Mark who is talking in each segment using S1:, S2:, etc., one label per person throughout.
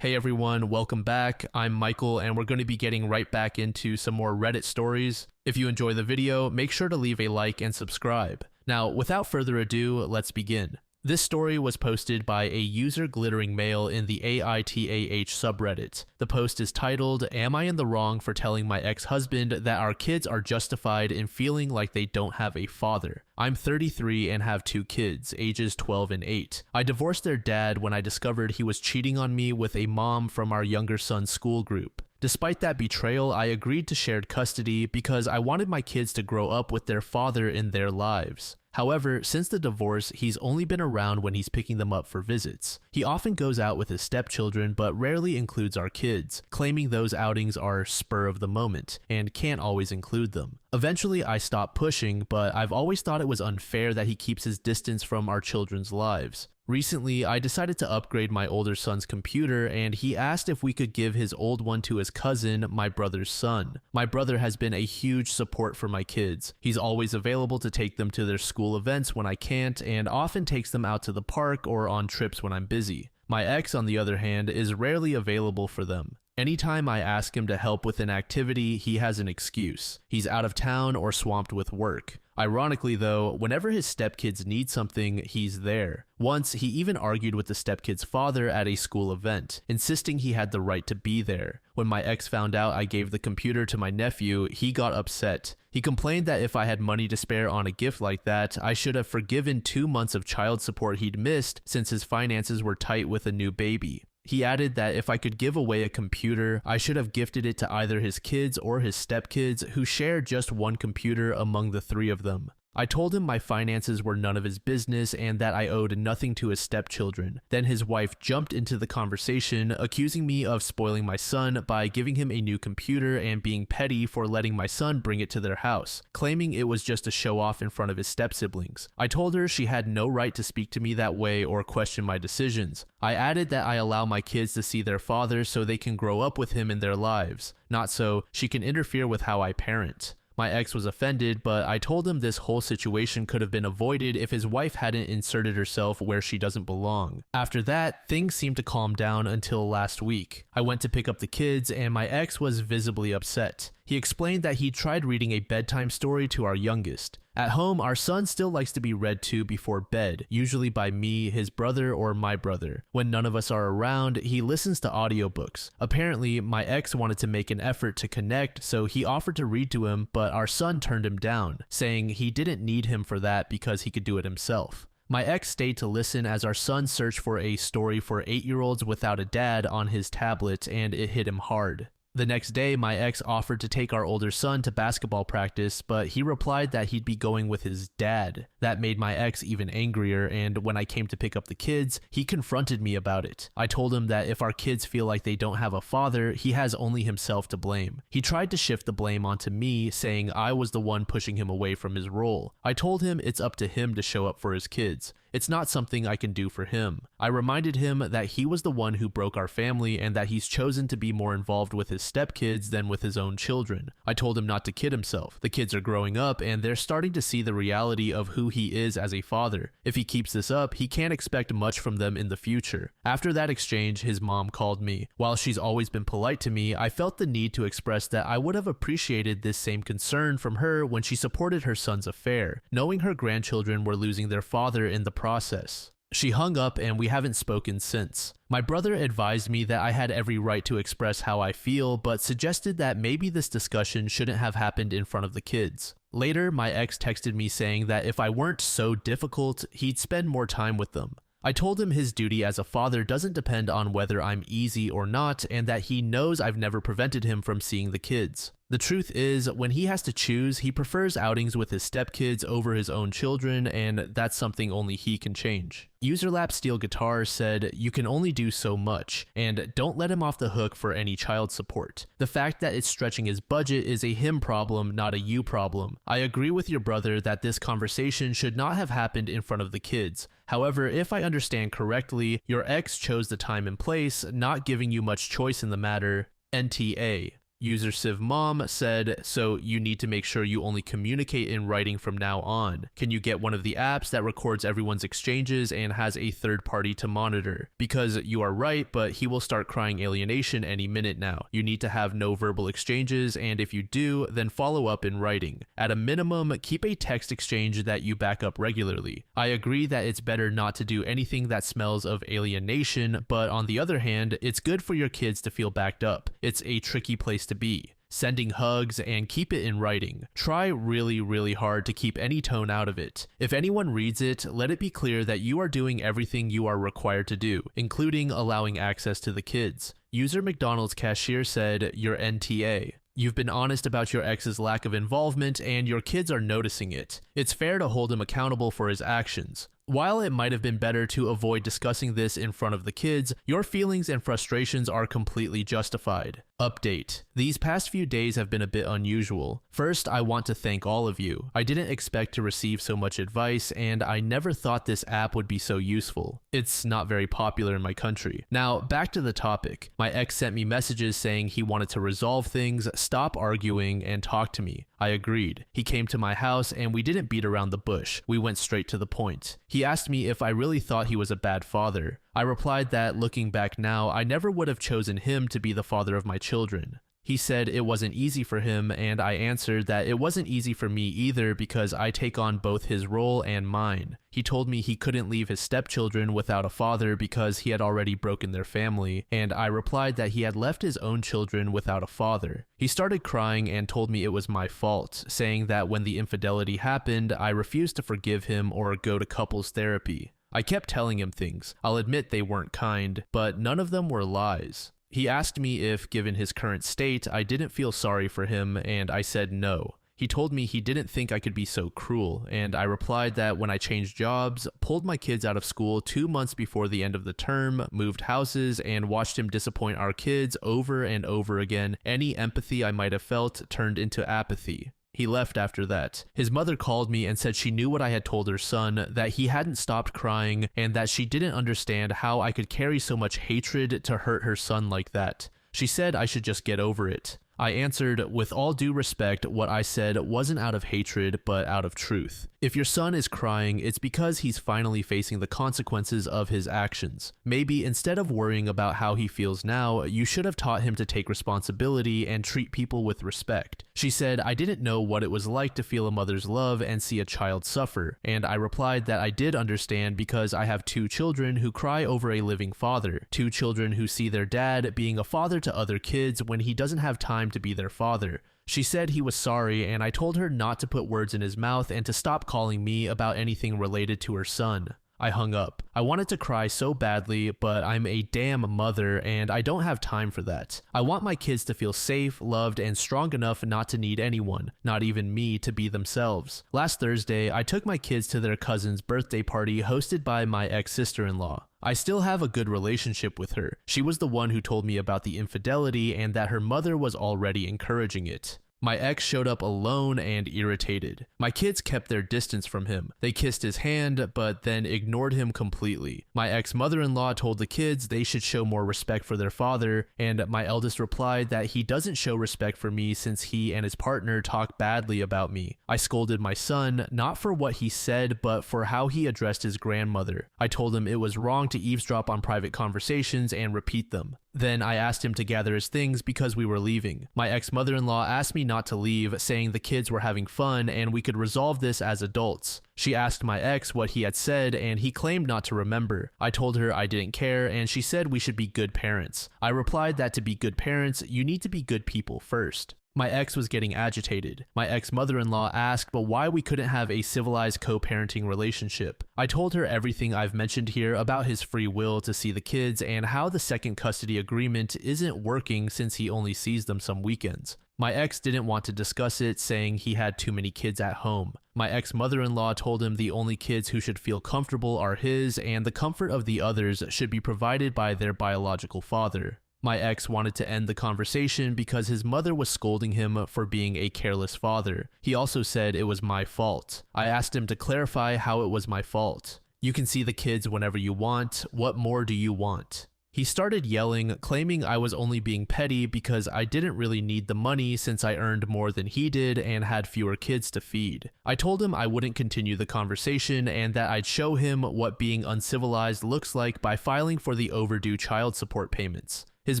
S1: Hey everyone, welcome back. I'm Michael and we're going to be getting right back into some more Reddit stories. If you enjoy the video, make sure to leave a like and subscribe. Now, without further ado, let's begin. This story was posted by a user glittering male in the AITAH subreddit. The post is titled, "Am I in the wrong for telling my ex-husband that our kids are justified in feeling like they don't have a father? I'm 33 and have 2 kids, ages 12 and 8. I divorced their dad when I discovered he was cheating on me with a mom from our younger son's school group. Despite that betrayal, I agreed to shared custody because I wanted my kids to grow up with their father in their lives. However, since the divorce, he's only been around when he's picking them up for visits. He often goes out with his stepchildren, but rarely includes our kids, claiming those outings are spur of the moment and can't always include them. Eventually, I stopped pushing, but I've always thought it was unfair that he keeps his distance from our children's lives. Recently, I decided to upgrade my older son's computer and he asked if we could give his old one to his cousin, my brother's son. My brother has been a huge support for my kids. He's always available to take them to their school events when I can't and often takes them out to the park or on trips when I'm busy. My ex, on the other hand, is rarely available for them. Anytime I ask him to help with an activity, he has an excuse. He's out of town or swamped with work. Ironically though, whenever his stepkids need something, he's there. Once, he even argued with the stepkid's father at a school event, insisting he had the right to be there. When my ex found out I gave the computer to my nephew, he got upset. He complained that if I had money to spare on a gift like that, I should have forgiven 2 months of child support he'd missed since his finances were tight with a new baby. He added that if I could give away a computer, I should have gifted it to either his kids or his stepkids who share just one computer among the 3 of them. I told him my finances were none of his business and that I owed nothing to his stepchildren. Then his wife jumped into the conversation, accusing me of spoiling my son by giving him a new computer and being petty for letting my son bring it to their house, claiming it was just a show off in front of his step-siblings. I told her she had no right to speak to me that way or question my decisions. I added that I allow my kids to see their father so they can grow up with him in their lives, not so she can interfere with how I parent. My ex was offended, but I told him this whole situation could have been avoided if his wife hadn't inserted herself where she doesn't belong. After that, things seemed to calm down until last week. I went to pick up the kids and my ex was visibly upset. He explained that he tried reading a bedtime story to our youngest. At home, our son still likes to be read to before bed, usually by me, his brother, or my brother. When none of us are around, he listens to audiobooks. Apparently, my ex wanted to make an effort to connect, so he offered to read to him, but our son turned him down, saying he didn't need him for that because he could do it himself. My ex stayed to listen as our son searched for a story for 8-year-olds without a dad on his tablet, and it hit him hard. The next day, my ex offered to take our older son to basketball practice, but he replied that he'd be going with his dad. That made my ex even angrier, and when I came to pick up the kids, he confronted me about it. I told him that if our kids feel like they don't have a father, he has only himself to blame. He tried to shift the blame onto me, saying I was the one pushing him away from his role. I told him it's up to him to show up for his kids. It's not something I can do for him. I reminded him that he was the one who broke our family and that he's chosen to be more involved with his stepkids than with his own children. I told him not to kid himself. The kids are growing up and they're starting to see the reality of who he is as a father. If he keeps this up, he can't expect much from them in the future. After that exchange, his mom called me. While she's always been polite to me, I felt the need to express that I would have appreciated this same concern from her when she supported her son's affair, knowing her grandchildren were losing their father in the process. She hung up and we haven't spoken since. My brother advised me that I had every right to express how I feel, but suggested that maybe this discussion shouldn't have happened in front of the kids. Later, my ex texted me saying that if I weren't so difficult, he'd spend more time with them. I told him his duty as a father doesn't depend on whether I'm easy or not, and that he knows I've never prevented him from seeing the kids. The truth is, when he has to choose, he prefers outings with his stepkids over his own children, and that's something only he can change. Userlap Steel Guitar said, "You can only do so much, and don't let him off the hook for any child support. The fact that it's stretching his budget is a him problem, not a you problem. I agree with your brother that this conversation should not have happened in front of the kids. However, if I understand correctly, your ex chose the time and place, not giving you much choice in the matter. NTA." User Civ Mom said, so you need to make sure you only communicate in writing from now on. Can you get one of the apps that records everyone's exchanges and has a third party to monitor? Because you are right, but he will start crying alienation any minute now. You need to have no verbal exchanges, and if you do, then follow up in writing. At a minimum, keep a text exchange that you back up regularly. I agree that it's better not to do anything that smells of alienation, but on the other hand, it's good for your kids to feel backed up. It's a tricky place to be. Sending hugs and keep it in writing. Try really hard to keep any tone out of it. If anyone reads it, let it be clear that you are doing everything you are required to do, including allowing access to the kids. User McDonald's cashier said, your NTA. You've been honest about your ex's lack of involvement and your kids are noticing it. It's fair to hold him accountable for his actions. While it might have been better to avoid discussing this in front of the kids, your feelings and frustrations are completely justified. Update. These past few days have been a bit unusual. First, I want to thank all of you. I didn't expect to receive so much advice, and I never thought this app would be so useful. It's not very popular in my country. Now, back to the topic. My ex sent me messages saying he wanted to resolve things, stop arguing, and talk to me. I agreed. He came to my house and we didn't beat around the bush. We went straight to the point. He asked me if I really thought he was a bad father. I replied that looking back now, I never would have chosen him to be the father of my children. He said it wasn't easy for him, and I answered that it wasn't easy for me either because I take on both his role and mine. He told me he couldn't leave his stepchildren without a father because he had already broken their family, and I replied that he had left his own children without a father. He started crying and told me it was my fault, saying that when the infidelity happened, I refused to forgive him or go to couples therapy. I kept telling him things. I'll admit they weren't kind, but none of them were lies. He asked me if, given his current state, I didn't feel sorry for him, and I said no. He told me he didn't think I could be so cruel, and I replied that when I changed jobs, pulled my kids out of school 2 months before the end of the term, moved houses, and watched him disappoint our kids over and over again, any empathy I might have felt turned into apathy. He left after that. His mother called me and said she knew what I had told her son, that he hadn't stopped crying, and that she didn't understand how I could carry so much hatred to hurt her son like that. She said I should just get over it. I answered, with all due respect, what I said wasn't out of hatred, but out of truth. If your son is crying, it's because he's finally facing the consequences of his actions. Maybe instead of worrying about how he feels now, you should have taught him to take responsibility and treat people with respect. She said, I didn't know what it was like to feel a mother's love and see a child suffer, and I replied that I did understand because I have 2 children who cry over a living father, 2 children who see their dad being a father to other kids when he doesn't have time to be their father. She said he was sorry, and I told her not to put words in his mouth and to stop calling me about anything related to her son. I hung up. I wanted to cry so badly, but I'm a damn mother and I don't have time for that. I want my kids to feel safe, loved, and strong enough not to need anyone, not even me, to be themselves. Last Thursday, I took my kids to their cousin's birthday party hosted by my ex-sister-in-law. I still have a good relationship with her. She was the one who told me about the infidelity and that her mother was already encouraging it. My ex showed up alone and irritated. My kids kept their distance from him. They kissed his hand, but then ignored him completely. My ex-mother-in-law told the kids they should show more respect for their father, and my eldest replied that he doesn't show respect for me since he and his partner talk badly about me. I scolded my son, not for what he said, but for how he addressed his grandmother. I told him it was wrong to eavesdrop on private conversations and repeat them. Then I asked him to gather his things because we were leaving. My ex-mother-in-law asked me not to leave, saying the kids were having fun and we could resolve this as adults. She asked my ex what he had said and he claimed not to remember. I told her I didn't care and she said we should be good parents. I replied that to be good parents, you need to be good people first. My ex was getting agitated. My ex-mother-in-law asked why we couldn't have a civilized co-parenting relationship. I told her everything I've mentioned here about his free will to see the kids and how the second custody agreement isn't working since he only sees them some weekends. My ex didn't want to discuss it, saying he had too many kids at home. My ex-mother-in-law told him the only kids who should feel comfortable are his and the comfort of the others should be provided by their biological father. My ex wanted to end the conversation because his mother was scolding him for being a careless father. He also said it was my fault. I asked him to clarify how it was my fault. You can see the kids whenever you want. What more do you want? He started yelling, claiming I was only being petty because I didn't really need the money since I earned more than he did and had fewer kids to feed. I told him I wouldn't continue the conversation and that I'd show him what being uncivilized looks like by filing for the overdue child support payments. His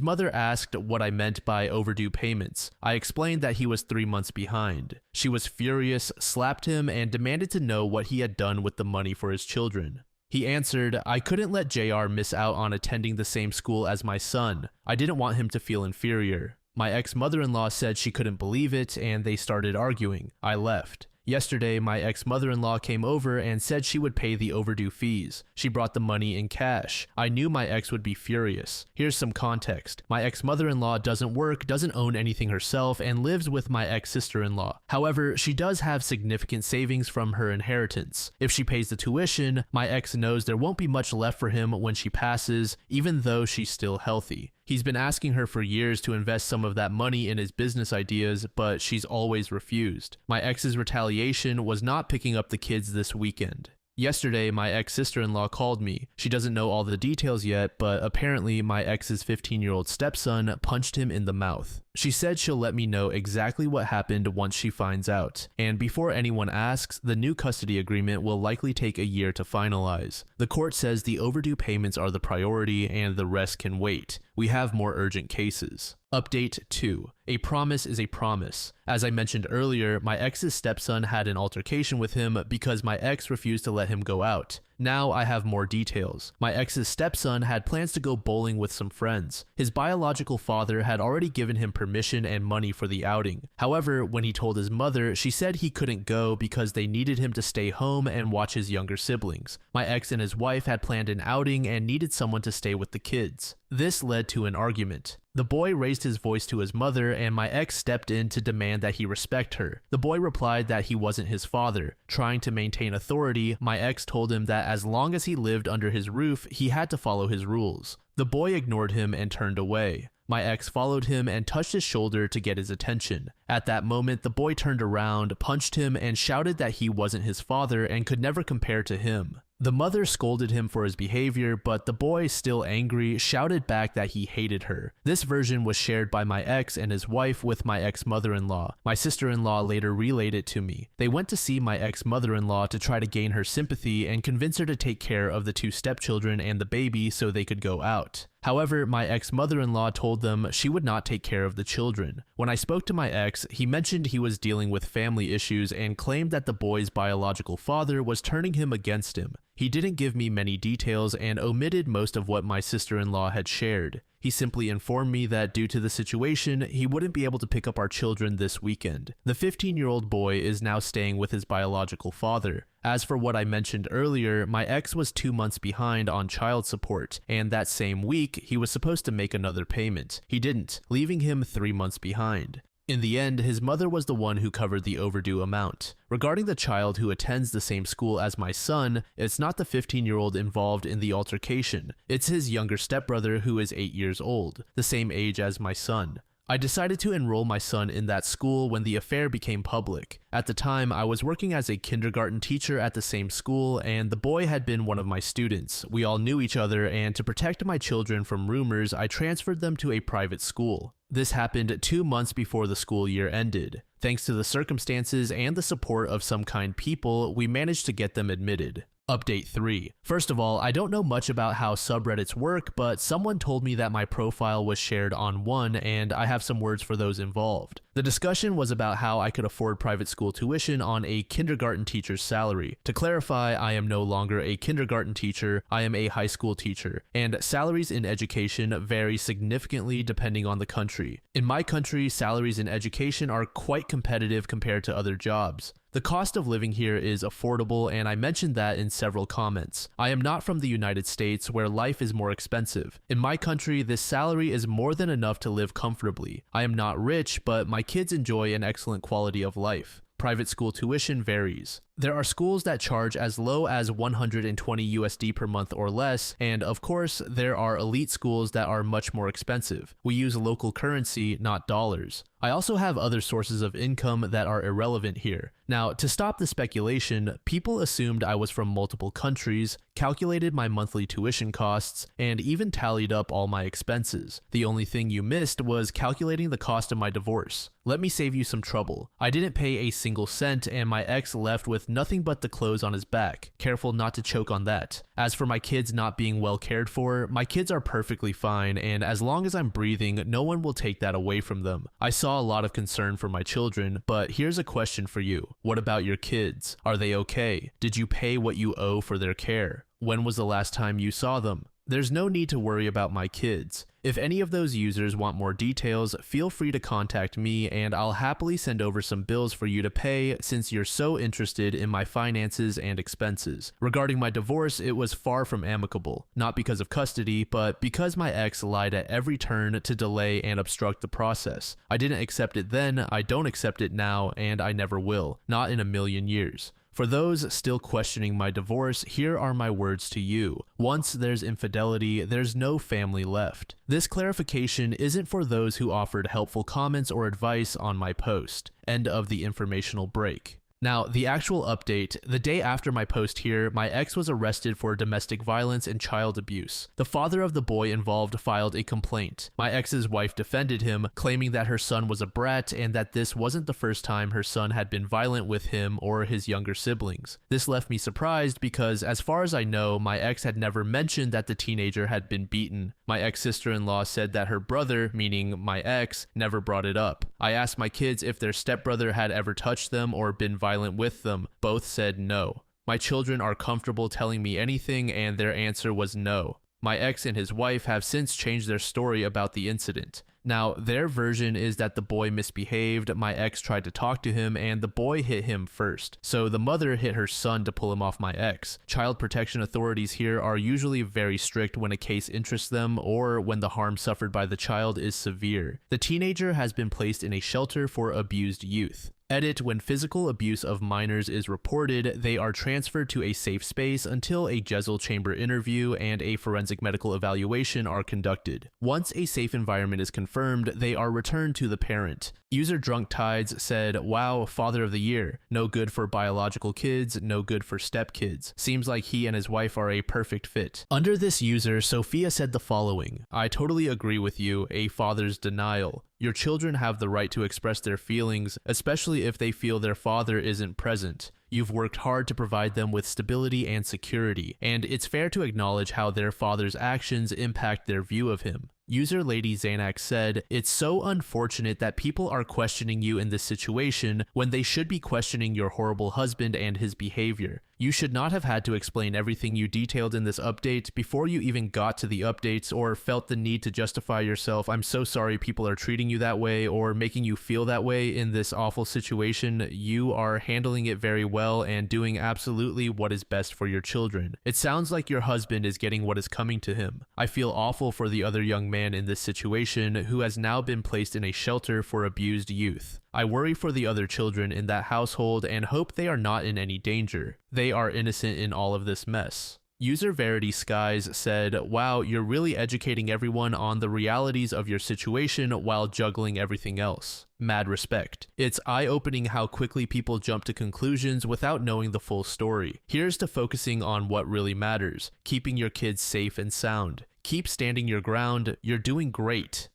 S1: mother asked what I meant by overdue payments. I explained that he was 3 months behind. She was furious, slapped him, and demanded to know what he had done with the money for his children. He answered, I couldn't let JR miss out on attending the same school as my son. I didn't want him to feel inferior. My ex-mother-in-law said she couldn't believe it, and they started arguing. I left. Yesterday, my ex-mother-in-law came over and said she would pay the overdue fees. She brought the money in cash. I knew my ex would be furious. Here's some context. My ex-mother-in-law doesn't work, doesn't own anything herself, and lives with my ex-sister-in-law. However, she does have significant savings from her inheritance. If she pays the tuition, my ex knows there won't be much left for him when she passes, even though she's still healthy. He's been asking her for years to invest some of that money in his business ideas, but she's always refused. My ex's retaliation was not picking up the kids this weekend. Yesterday, my ex-sister-in-law called me. She doesn't know all the details yet, but apparently my ex's 15-year-old stepson punched him in the mouth. She said she'll let me know exactly what happened once she finds out, and before anyone asks, the new custody agreement will likely take a year to finalize. The court says the overdue payments are the priority and the rest can wait. We have more urgent cases. Update 2. A promise is a promise. As I mentioned earlier, my ex's stepson had an altercation with him because my ex refused to let him go out. Now I have more details. My ex's stepson had plans to go bowling with some friends. His biological father had already given him permission and money for the outing. However, when he told his mother, she said he couldn't go because they needed him to stay home and watch his younger siblings. My ex and his wife had planned an outing and needed someone to stay with the kids. This led to an argument. The boy raised his voice to his mother, and my ex stepped in to demand that he respect her. The boy replied that he wasn't his father. Trying to maintain authority, my ex told him that as long as he lived under his roof, he had to follow his rules. The boy ignored him and turned away. My ex followed him and touched his shoulder to get his attention. At that moment, the boy turned around, punched him, and shouted that he wasn't his father and could never compare to him. The mother scolded him for his behavior, but the boy, still angry, shouted back that he hated her. This version was shared by my ex and his wife with my ex-mother-in-law. My sister-in-law later relayed it to me. They went to see my ex-mother-in-law to try to gain her sympathy and convince her to take care of the 2 stepchildren and the baby so they could go out. However, my ex-mother-in-law told them she would not take care of the children. When I spoke to my ex, he mentioned he was dealing with family issues and claimed that the boy's biological father was turning him against him. He didn't give me many details and omitted most of what my sister-in-law had shared. He simply informed me that due to the situation, he wouldn't be able to pick up our children this weekend. The 15-year-old boy is now staying with his biological father. As for what I mentioned earlier, my ex was 2 months behind on child support, and that same week, he was supposed to make another payment. He didn't, leaving him 3 months behind. In the end, his mother was the one who covered the overdue amount. Regarding the child who attends the same school as my son, it's not the 15-year-old involved in the altercation. It's his younger stepbrother who is 8 years old, the same age as my son. I decided to enroll my son in that school when the affair became public. At the time, I was working as a kindergarten teacher at the same school, and the boy had been one of my students. We all knew each other, and to protect my children from rumors, I transferred them to a private school. This happened 2 months before the school year ended. Thanks to the circumstances and the support of some kind people, we managed to get them admitted. Update 3. First of all, I don't know much about how subreddits work, but someone told me that my profile was shared on one, and I have some words for those involved. The discussion was about how I could afford private school tuition on a kindergarten teacher's salary. To clarify, I am no longer a kindergarten teacher, I am a high school teacher, and salaries in education vary significantly depending on the country. In my country, salaries in education are quite competitive compared to other jobs. The cost of living here is affordable, and I mentioned that in several comments. I am not from the United States, where life is more expensive. In my country, this salary is more than enough to live comfortably. I am not rich, but my kids enjoy an excellent quality of life. Private school tuition varies. There are schools that charge as low as 120 USD per month or less, and of course, there are elite schools that are much more expensive. We use local currency, not dollars. I also have other sources of income that are irrelevant here. Now, to stop the speculation, people assumed I was from multiple countries, calculated my monthly tuition costs, and even tallied up all my expenses. The only thing you missed was calculating the cost of my divorce. Let me save you some trouble. I didn't pay a single cent, and my ex left with nothing but the clothes on his back. Careful not to choke on that. As for my kids not being well cared for, my kids are perfectly fine, and as long as I'm breathing, no one will take that away from them. I saw a lot of concern for my children, but here's a question for you. What about your kids? Are they okay? Did you pay what you owe for their care? When was the last time you saw them? There's no need to worry about my kids. If any of those users want more details, feel free to contact me and I'll happily send over some bills for you to pay since you're so interested in my finances and expenses. Regarding my divorce, it was far from amicable, not because of custody, but because my ex lied at every turn to delay and obstruct the process. I didn't accept it then, I don't accept it now, and I never will, not in a million years. For those still questioning my divorce, here are my words to you. Once there's infidelity, there's no family left. This clarification isn't for those who offered helpful comments or advice on my post. End of the informational break. Now, the actual update, the day after my post here, my ex was arrested for domestic violence and child abuse. The father of the boy involved filed a complaint. My ex's wife defended him, claiming that her son was a brat and that this wasn't the first time her son had been violent with him or his younger siblings. This left me surprised because, as far as I know, my ex had never mentioned that the teenager had been beaten. My ex-sister-in-law said that her brother, meaning my ex, never brought it up. I asked my kids if their stepbrother had ever touched them or been violent with them. Both said no. My children are comfortable telling me anything, and their answer was no. My ex and his wife have since changed their story about the incident. Now, their version is that the boy misbehaved, my ex tried to talk to him, and the boy hit him first. So the mother hit her son to pull him off my ex. Child protection authorities here are usually very strict when a case interests them or when the harm suffered by the child is severe. The teenager has been placed in a shelter for abused youth. Edit: when physical abuse of minors is reported, they are transferred to a safe space until a Jezil chamber interview and a forensic medical evaluation are conducted. Once a safe environment is confirmed, they are returned to the parent. User Drunk Tides said, "Wow, father of the year. No good for biological kids, no good for step kids. Seems like he and his wife are a perfect fit." Under this user, Sophia said the following: "I totally agree with you, a father's denial. Your children have the right to express their feelings, especially if they feel their father isn't present. You've worked hard to provide them with stability and security, and it's fair to acknowledge how their father's actions impact their view of him." User Lady Xanax said, "It's so unfortunate that people are questioning you in this situation when they should be questioning your horrible husband and his behavior. You should not have had to explain everything you detailed in this update before you even got to the updates or felt the need to justify yourself. I'm so sorry people are treating you that way or making you feel that way in this awful situation. You are handling it very well and doing absolutely what is best for your children. It sounds like your husband is getting what is coming to him. I feel awful for the other young man in this situation who has now been placed in a shelter for abused youth. I worry for the other children in that household and hope they are not in any danger. They are innocent in all of this mess." User Verity Skies said, "Wow, you're really educating everyone on the realities of your situation while juggling everything else. Mad respect. It's eye-opening how quickly people jump to conclusions without knowing the full story. Here's to focusing on what really matters, keeping your kids safe and sound. Keep standing your ground. You're doing great."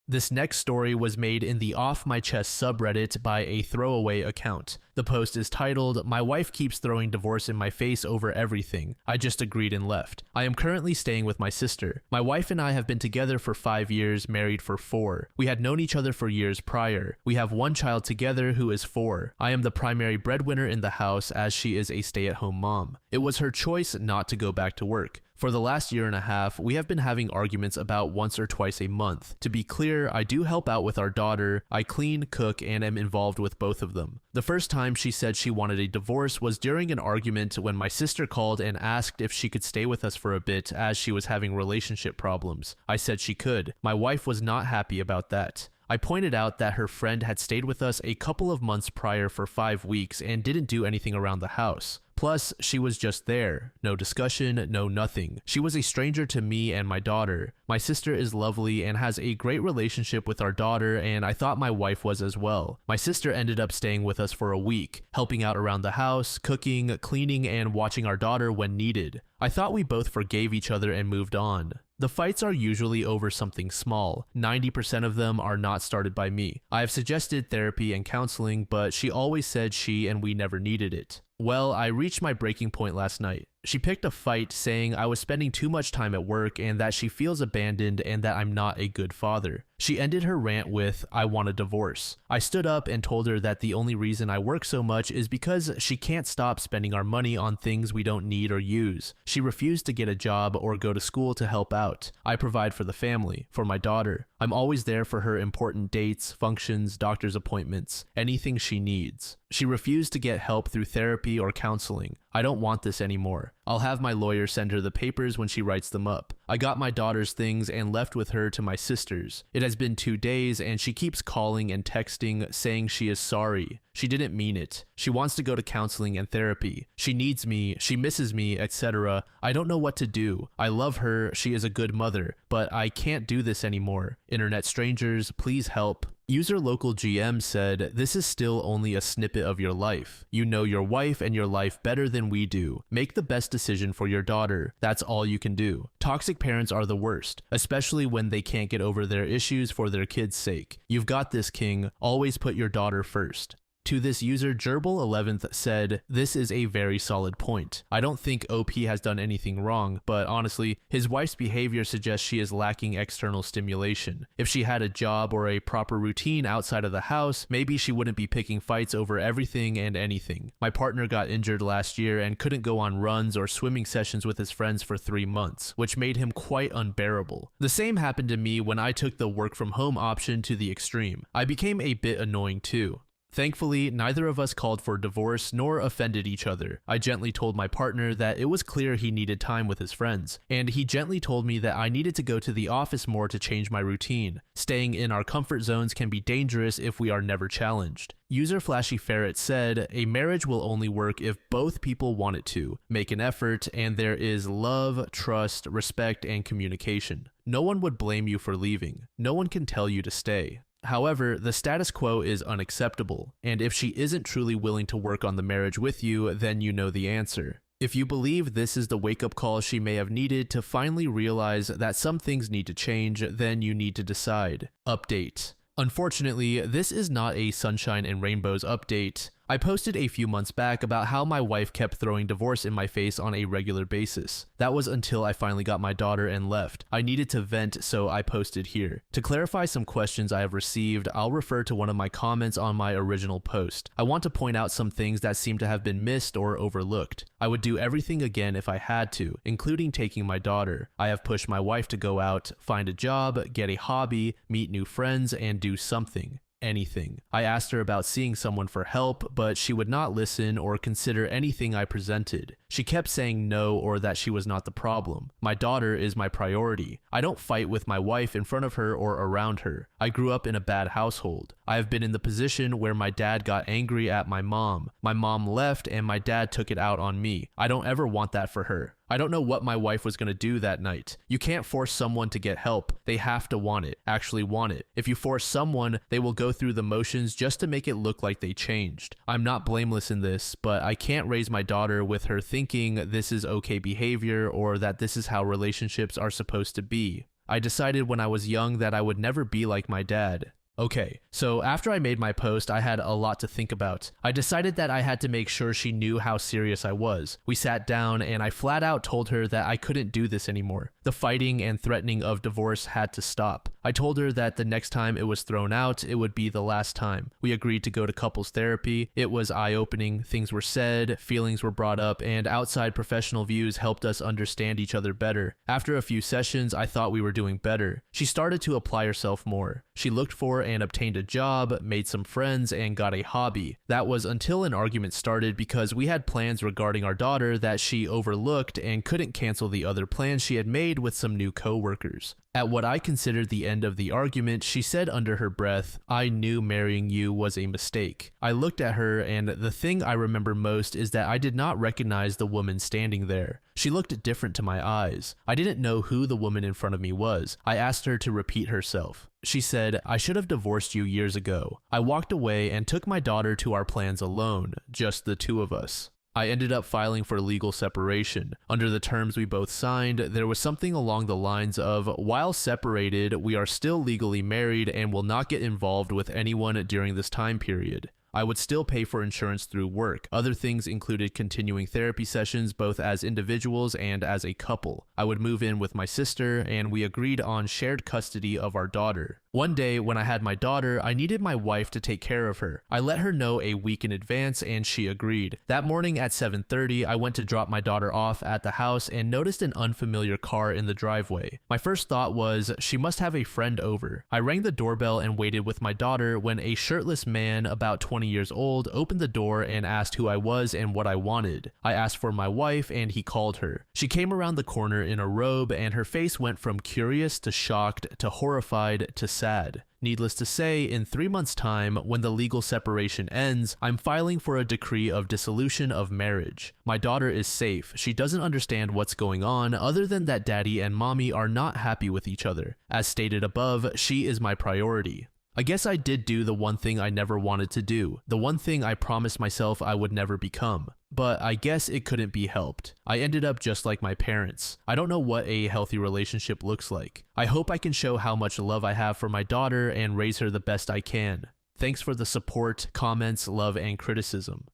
S1: This next story was made in the Off My Chest subreddit by a throwaway account. The post is titled, "My wife keeps throwing divorce in my face over everything. I just agreed and left. I am currently staying with my sister. My wife and I have been together for 5 years, married for 4. We had known each other for years prior. We have one child together who is 4. I am the primary breadwinner in the house as she is a stay-at-home mom. It was her choice not to go back to work. For the last year and a half, we have been having arguments about once or twice a month. To be clear, I do help out with our daughter. I clean, cook, and am involved with both of them. The first time she said she wanted a divorce was during an argument when my sister called and asked if she could stay with us for a bit as she was having relationship problems. I said she could. My wife was not happy about that. I pointed out that her friend had stayed with us a couple of months prior for 5 weeks and didn't do anything around the house. Plus, she was just there. No discussion, no nothing. She was a stranger to me and my daughter. My sister is lovely and has a great relationship with our daughter, and I thought my wife was as well. My sister ended up staying with us for a week, helping out around the house, cooking, cleaning, and watching our daughter when needed. I thought we both forgave each other and moved on. The fights are usually over something small. 90% of them are not started by me. I have suggested therapy and counseling, but she always said she and we never needed it. Well, I reached my breaking point last night. She picked a fight saying I was spending too much time at work and that she feels abandoned and that I'm not a good father. She ended her rant with, "I want a divorce." I stood up and told her that the only reason I work so much is because she can't stop spending our money on things we don't need or use. She refused to get a job or go to school to help out. I provide for the family, for my daughter. I'm always there for her important dates, functions, doctor's appointments, anything she needs. She refused to get help through therapy or counseling. I don't want this anymore. I'll have my lawyer send her the papers when she writes them up. I got my daughter's things and left with her to my sister's. It has been 2 days and she keeps calling and texting saying she is sorry. She didn't mean it. She wants to go to counseling and therapy. She needs me, she misses me, etc. I don't know what to do. I love her, she is a good mother, but I can't do this anymore. Internet strangers, please help. User local GM said, "This is still only a snippet of your life. You know your wife and your life better than we do. Make the best decision for your daughter. That's all you can do. Toxic parents are the worst, especially when they can't get over their issues for their kids' sake. You've got this, King. Always put your daughter first." To this user, Gerbil11th said, "This is a very solid point. I don't think OP has done anything wrong, but honestly, his wife's behavior suggests she is lacking external stimulation. If she had a job or a proper routine outside of the house, maybe she wouldn't be picking fights over everything and anything. My partner got injured last year and couldn't go on runs or swimming sessions with his friends for 3 months, which made him quite unbearable. The same happened to me when I took the work from home option to the extreme. I became a bit annoying too. Thankfully, neither of us called for divorce nor offended each other. I gently told my partner that it was clear he needed time with his friends, and he gently told me that I needed to go to the office more to change my routine. Staying in our comfort zones can be dangerous if we are never challenged. User Flashy Ferret said, "A marriage will only work if both people want it to, make an effort, and there is love, trust, respect, and communication. No one would blame you for leaving. No one can tell you to stay." However, the status quo is unacceptable, and if she isn't truly willing to work on the marriage with you, then you know the answer. If you believe this is the wake-up call she may have needed to finally realize that some things need to change, then you need to decide. Update. Unfortunately, this is not a sunshine and rainbows update. I posted a few months back about how my wife kept throwing divorce in my face on a regular basis. That was until I finally got my daughter and left. I needed to vent, so I posted here. To clarify some questions I have received, I'll refer to one of my comments on my original post. I want to point out some things that seem to have been missed or overlooked. I would do everything again if I had to, including taking my daughter. I have pushed my wife to go out, find a job, get a hobby, meet new friends, and do something. Anything. I asked her about seeing someone for help, but she would not listen or consider anything I presented. She kept saying no or that she was not the problem. My daughter is my priority. I don't fight with my wife in front of her or around her. I grew up in a bad household. I have been in the position where my dad got angry at my mom. My mom left and my dad took it out on me. I don't ever want that for her. I don't know what my wife was going to do that night. You can't force someone to get help. They have to want it, actually want it. If you force someone, they will go through the motions just to make it look like they changed. I'm not blameless in this, but I can't raise my daughter with her thinking this is okay behavior or that this is how relationships are supposed to be. I decided when I was young that I would never be like my dad. Okay, so after I made my post, I had a lot to think about. I decided that I had to make sure she knew how serious I was. We sat down and I flat out told her that I couldn't do this anymore. The fighting and threatening of divorce had to stop. I told her that the next time it was thrown out, it would be the last time. We agreed to go to couples therapy. It was eye-opening. Things were said, feelings were brought up, and outside professional views helped us understand each other better. After a few sessions, I thought we were doing better. She started to apply herself more. She looked for and obtained a job, made some friends, and got a hobby. That was until an argument started because we had plans regarding our daughter that she overlooked and couldn't cancel the other plans she had made made with some new coworkers. At what I considered the end of the argument, she said under her breath, "I knew marrying you was a mistake." I looked at her, and the thing I remember most is that I did not recognize the woman standing there. She looked different to my eyes. I didn't know who the woman in front of me was. I asked her to repeat herself. She said, "I should have divorced you years ago." I walked away and took my daughter to our plans alone, just the two of us. I ended up filing for legal separation. Under the terms we both signed, there was something along the lines of, while separated, we are still legally married and will not get involved with anyone during this time period. I would still pay for insurance through work. Other things included continuing therapy sessions both as individuals and as a couple. I would move in with my sister, and we agreed on shared custody of our daughter. One day, when I had my daughter, I needed my wife to take care of her. I let her know a week in advance, and she agreed. That morning at 7:30, I went to drop my daughter off at the house and noticed an unfamiliar car in the driveway. My first thought was, she must have a friend over. I rang the doorbell and waited with my daughter when a shirtless man, about 20 years old, opened the door and asked who I was and what I wanted. I asked for my wife, and he called her. She came around the corner in a robe, and her face went from curious to shocked to horrified to sad. Needless to say, in 3 months' time, when the legal separation ends, I'm filing for a decree of dissolution of marriage. My daughter is safe. She doesn't understand what's going on, other than that daddy and mommy are not happy with each other. As stated above, she is my priority. I guess I did do the one thing I never wanted to do, the one thing I promised myself I would never become. But I guess it couldn't be helped. I ended up just like my parents. I don't know what a healthy relationship looks like. I hope I can show how much love I have for my daughter and raise her the best I can. Thanks for the support, comments, love, and criticism.